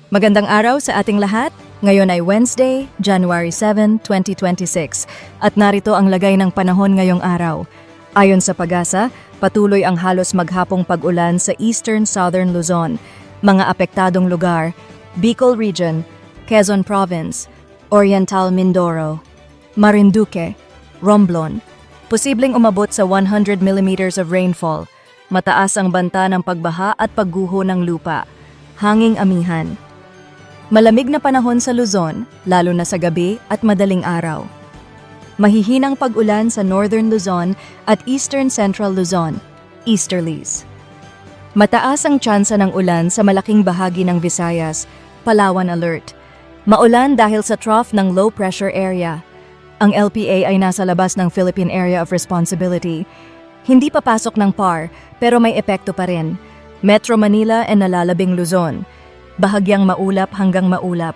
Magandang araw sa ating lahat. Ngayon ay Wednesday, January 7, 2026 at narito ang lagay ng panahon ngayong araw. Ayon sa PAGASA, patuloy ang halos maghapong pag-ulan sa Eastern Southern Luzon, mga apektadong lugar, Bicol Region, Quezon Province, Oriental Mindoro, Marinduque, Romblon. Posibleng umabot sa 100 millimeters of rainfall. Mataas ang banta ng pagbaha at pagguho ng lupa. Hanging amihan. Malamig na panahon sa Luzon, lalo na sa gabi at madaling araw. Mahihinang pag-ulan sa Northern Luzon at Eastern Central Luzon, Easterlies. Mataas ang tsansa ng ulan sa malaking bahagi ng Visayas, Palawan Alert. Maulan dahil sa trough ng low pressure area. Ang LPA ay nasa labas ng Philippine Area of Responsibility. Hindi papasok ng PAR pero may epekto pa rin. Metro Manila and nalalabing Luzon. Bahagyang maulap hanggang maulap,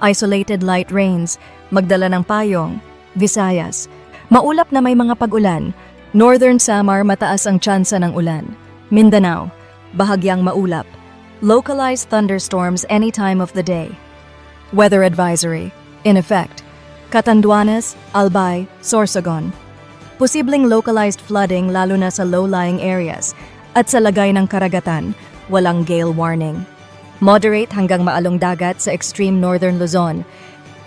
isolated light rains, magdala ng payong, Visayas. Maulap na may mga pag-ulan, Northern Samar mataas ang tsansa ng ulan, Mindanao, bahagyang maulap, localized thunderstorms any time of the day. Weather advisory, in effect, Catanduanes, Albay, Sorsogon. Posibleng localized flooding lalo na sa low-lying areas at sa lagay ng karagatan, walang gale warning. Moderate hanggang maalong dagat sa extreme northern Luzon.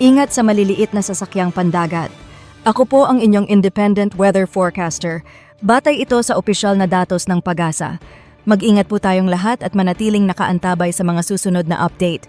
Ingat sa maliliit na sasakyang pandagat. Ako po ang inyong independent weather forecaster. Batay ito sa opisyal na datos ng PAGASA. Mag-ingat po tayong lahat at manatiling nakaantabay sa mga susunod na update.